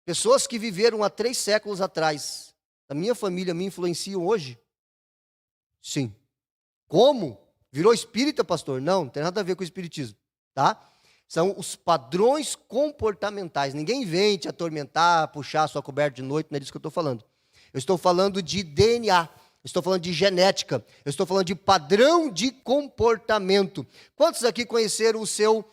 Pessoas que viveram há 3 séculos atrás, da minha família, me influenciam hoje? Sim. Como? Virou espírita, pastor? Não, não tem nada a ver com o espiritismo, tá? São os padrões comportamentais. Ninguém vem te atormentar, puxar a sua coberta de noite, não é disso que eu estou falando. Eu estou falando de DNA, eu estou falando de genética, eu estou falando de padrão de comportamento. Quantos aqui conheceram o seu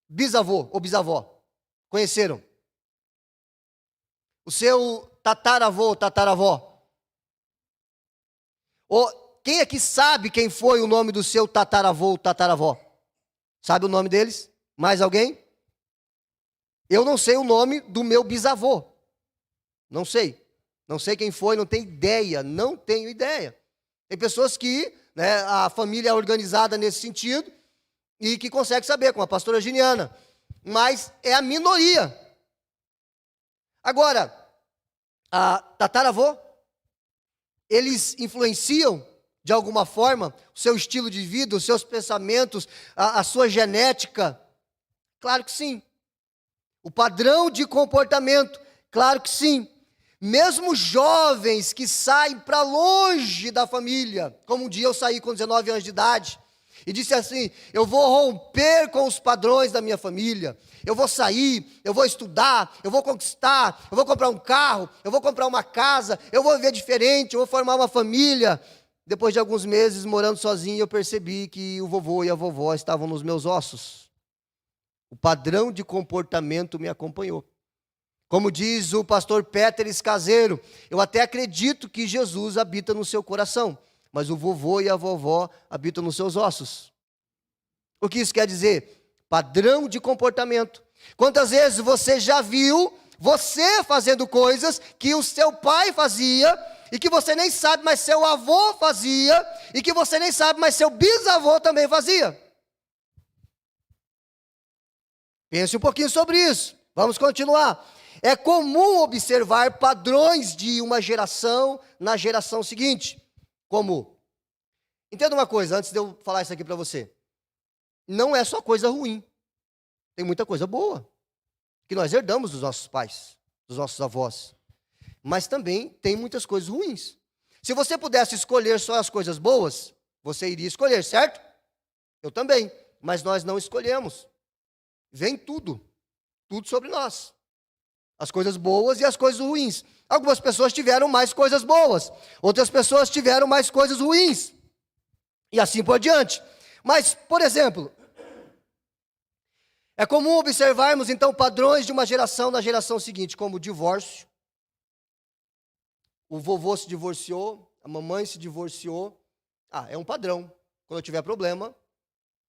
bisavô ou bisavó? Conheceram? O seu tataravô ou tataravó? Quem aqui sabe quem foi o nome do seu tataravô ou tataravó? Sabe o nome deles? Mais alguém? Eu não sei o nome do meu bisavô. Não sei. Não sei quem foi, não tenho ideia. Não tenho ideia. Tem pessoas que, né, a família é organizada nesse sentido e que consegue saber, como a pastora Giniana. Mas é a minoria. Agora, a tataravô, eles influenciam de alguma forma o seu estilo de vida, os seus pensamentos, a sua genética? Claro que sim. O padrão de comportamento? Claro que sim. Mesmo jovens que saem para longe da família, como um dia eu saí com 19 anos de idade, e disse assim: eu vou romper com os padrões da minha família, eu vou sair, eu vou estudar, eu vou conquistar, eu vou comprar um carro, eu vou comprar uma casa, eu vou viver diferente, eu vou formar uma família. Depois de alguns meses morando sozinho, eu percebi que o vovô e a vovó estavam nos meus ossos. O padrão de comportamento me acompanhou. Como diz o pastor Péteres Caseiro, eu até acredito que Jesus habita no seu coração, mas o vovô e a vovó habitam nos seus ossos. O que isso quer dizer? Padrão de comportamento. Quantas vezes você já viu você fazendo coisas que o seu pai fazia, e que você nem sabe, mas seu avô fazia, e que você nem sabe, mas seu bisavô também fazia? Pense um pouquinho sobre isso. Vamos continuar. É comum observar padrões de uma geração na geração seguinte. Como? Entenda uma coisa, antes de eu falar isso aqui para você. Não é só coisa ruim. Tem muita coisa boa que nós herdamos dos nossos pais, dos nossos avós. Mas também tem muitas coisas ruins. Se você pudesse escolher só as coisas boas, você iria escolher, certo? Eu também. Mas nós não escolhemos. Vem tudo sobre nós. As coisas boas e as coisas ruins. Algumas pessoas tiveram mais coisas boas, outras pessoas tiveram mais coisas ruins. E assim por diante. Mas, por exemplo, é comum observarmos então padrões de uma geração na geração seguinte, como o divórcio. O vovô se divorciou, a mamãe se divorciou. É um padrão. Quando eu tiver problema,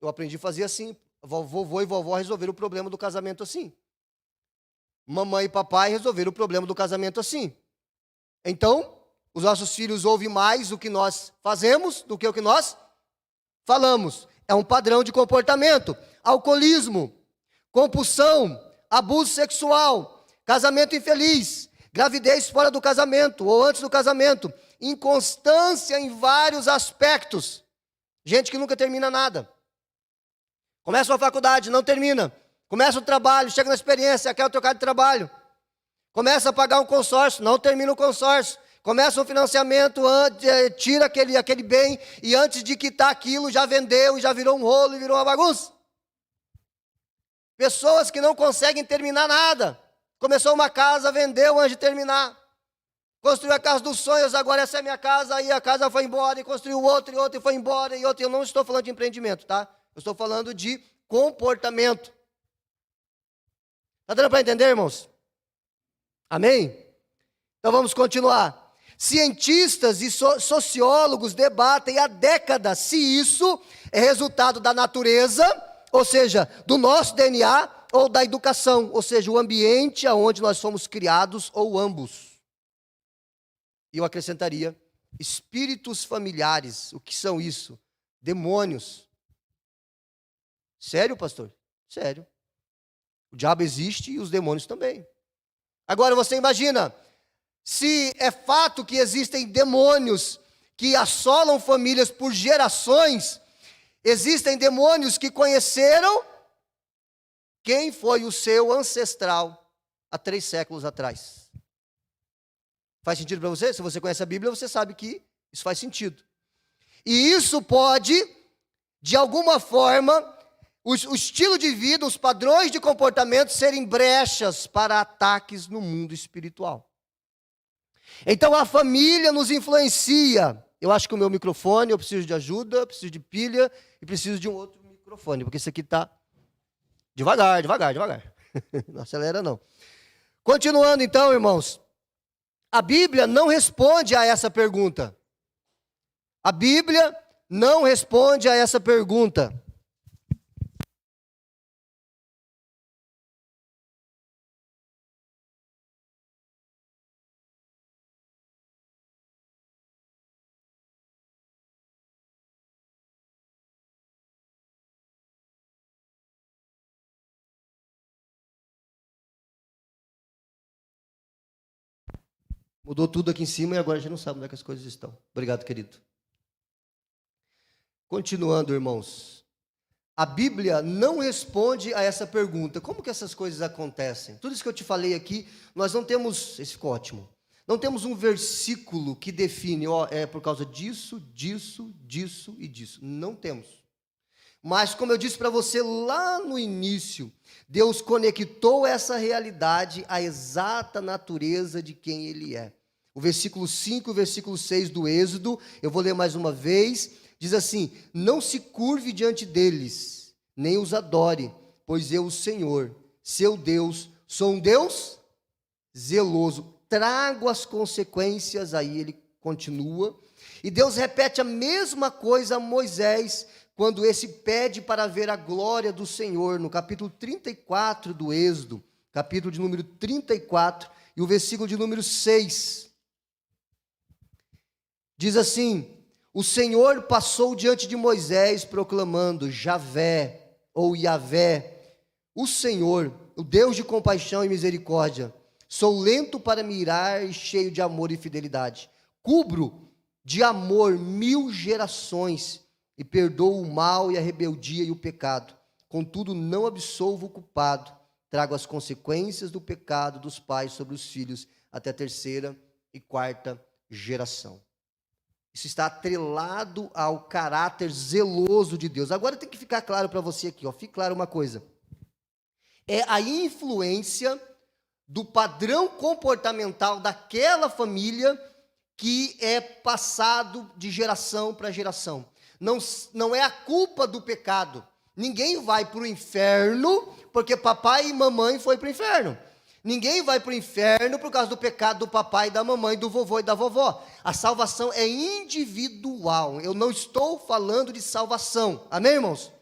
eu aprendi a fazer assim. Vovô e vovó resolveram o problema do casamento assim. Mamãe e papai resolveram o problema do casamento assim. Então, os nossos filhos ouvem mais o que nós fazemos do que o que nós falamos. É um padrão de comportamento. Alcoolismo, compulsão, abuso sexual, casamento infeliz, gravidez fora do casamento ou antes do casamento, inconstância em vários aspectos. Gente que nunca termina nada. Começa uma faculdade, não termina. Começa o trabalho, chega na experiência, quer trocar de trabalho. Começa a pagar um consórcio, não termina o consórcio. Começa um financiamento, tira aquele bem, e antes de quitar aquilo, já vendeu, e já virou um rolo, e virou uma bagunça. Pessoas que não conseguem terminar nada. Começou uma casa, vendeu antes de terminar. Construiu a casa dos sonhos, agora essa é a minha casa, aí a casa foi embora, e construiu outra, e foi embora, e outra. Eu não estou falando de empreendimento, tá? Eu estou falando de comportamento. Está dando para entender, irmãos? Amém? Então vamos continuar. Cientistas e sociólogos debatem há décadas se isso é resultado da natureza, ou seja, do nosso DNA, ou da educação, ou seja, o ambiente aonde nós fomos criados, ou ambos. E eu acrescentaria, espíritos familiares. O que são isso? Demônios. Sério, pastor? Sério. O diabo existe e os demônios também. Agora você imagina, se é fato que existem demônios que assolam famílias por gerações, existem demônios que conheceram quem foi o seu ancestral há 3 séculos atrás. Faz sentido para você? Se você conhece a Bíblia, você sabe que isso faz sentido. E isso pode, de alguma forma, o estilo de vida, os padrões de comportamento serem brechas para ataques no mundo espiritual. Então a família nos influencia. Eu acho que o meu microfone, eu preciso de ajuda, preciso de pilha e preciso de um outro microfone, porque esse aqui está devagar. Não acelera não. Continuando então, irmãos. A Bíblia não responde a essa pergunta. A Bíblia não responde a essa pergunta. Mudou tudo aqui em cima e agora a gente não sabe onde é que as coisas estão. Obrigado, querido. Continuando, irmãos. A Bíblia não responde a essa pergunta. Como que essas coisas acontecem? Tudo isso que eu te falei aqui, nós não temos... Esse ficou ótimo. Não temos um versículo que define, ó, é por causa disso, disso, disso e disso. Não temos. Mas, como eu disse para você lá no início, Deus conectou essa realidade à exata natureza de quem Ele é. O versículo 5 e o versículo 6 do Êxodo, eu vou ler mais uma vez, diz assim: não se curve diante deles, nem os adore, pois eu, o Senhor, seu Deus, sou um Deus zeloso. Trago as consequências, aí ele continua, e Deus repete a mesma coisa a Moisés, quando esse pede para ver a glória do Senhor, no capítulo 34 do Êxodo, capítulo de número 34, e o versículo de número 6. Diz assim: o Senhor passou diante de Moisés, proclamando: Javé, ou Yavé, o Senhor, o Deus de compaixão e misericórdia, sou lento para me irar e cheio de amor e fidelidade. Cubro de amor 1000 gerações e perdoo o mal e a rebeldia e o pecado. Contudo, não absolvo o culpado. Trago as consequências do pecado dos pais sobre os filhos até a 3ª e 4ª geração. Isso está atrelado ao caráter zeloso de Deus. Agora tem que ficar claro para você aqui, ó. Fique claro uma coisa. É a influência do padrão comportamental daquela família que é passado de geração para geração. Não é a culpa do pecado. Ninguém vai para o inferno porque papai e mamãe foi para o inferno. Ninguém vai para o inferno por causa do pecado do papai, da mamãe, do vovô e da vovó. A salvação é individual. Eu não estou falando de salvação. Amém, irmãos?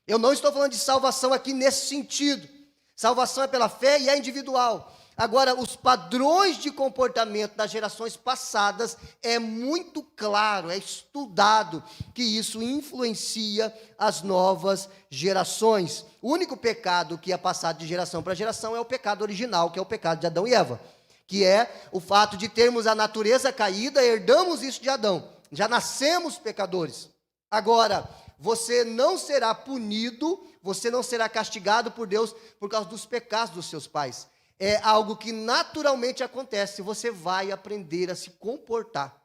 Eu não estou falando de salvação aqui nesse sentido. Salvação é pela fé e é individual. Agora, os padrões de comportamento das gerações passadas, é muito claro, é estudado que isso influencia as novas gerações. O único pecado que é passado de geração para geração é o pecado original, que é o pecado de Adão e Eva, que é o fato de termos a natureza caída, herdamos isso de Adão, já nascemos pecadores. Agora, você não será punido, você não será castigado por Deus por causa dos pecados dos seus pais. É algo que naturalmente acontece, você vai aprender a se comportar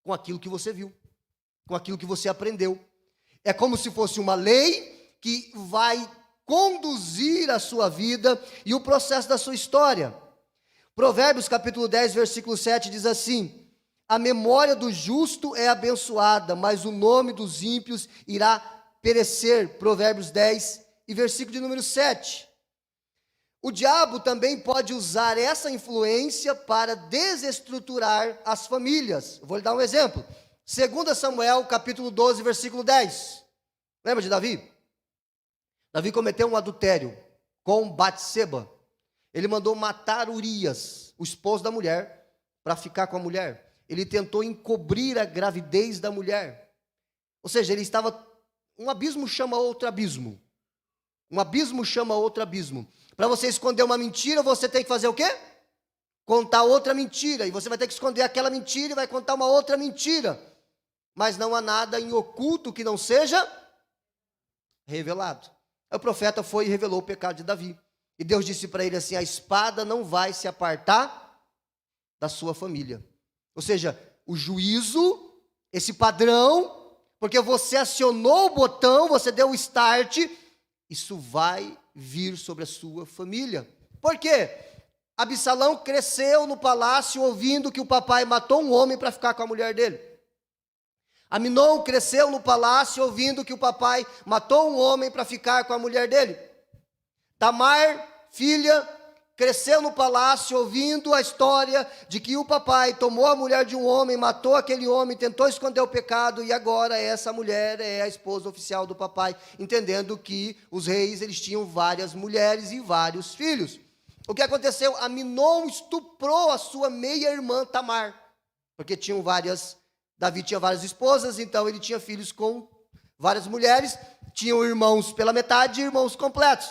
com aquilo que você viu, com aquilo que você aprendeu. É como se fosse uma lei que vai conduzir a sua vida e o processo da sua história. Provérbios capítulo 10, versículo 7 diz assim: a memória do justo é abençoada, mas o nome dos ímpios irá perecer. Provérbios 10 e versículo de número 7. O diabo também pode usar essa influência para desestruturar as famílias. Vou lhe dar um exemplo. 2 Samuel, capítulo 12, versículo 10. Lembra de Davi? Davi cometeu um adultério com Batseba. Ele mandou matar Urias, o esposo da mulher, para ficar com a mulher. Ele tentou encobrir a gravidez da mulher. Ou seja, ele estava... Um abismo chama outro abismo. Um abismo chama outro abismo. Para você esconder uma mentira, você tem que fazer o quê? Contar outra mentira. E você vai ter que esconder aquela mentira e vai contar uma outra mentira. Mas não há nada em oculto que não seja revelado. O profeta foi e revelou o pecado de Davi. E Deus disse para ele assim: a espada não vai se apartar da sua família. Ou seja, o juízo, esse padrão, porque você acionou o botão, você deu o start, isso vai vir sobre a sua família. Por quê? Absalão cresceu no palácio ouvindo que o papai matou um homem para ficar com a mulher dele. Aminon cresceu no palácio ouvindo que o papai matou um homem para ficar com a mulher dele. Tamar, filha, cresceu no palácio ouvindo a história de que o papai tomou a mulher de um homem, matou aquele homem, tentou esconder o pecado e agora essa mulher é a esposa oficial do papai, entendendo que os reis eles tinham várias mulheres e vários filhos. O que aconteceu? Aminon estuprou a sua meia-irmã Tamar, porque Davi tinha várias esposas, então ele tinha filhos com várias mulheres, tinham irmãos pela metade e irmãos completos.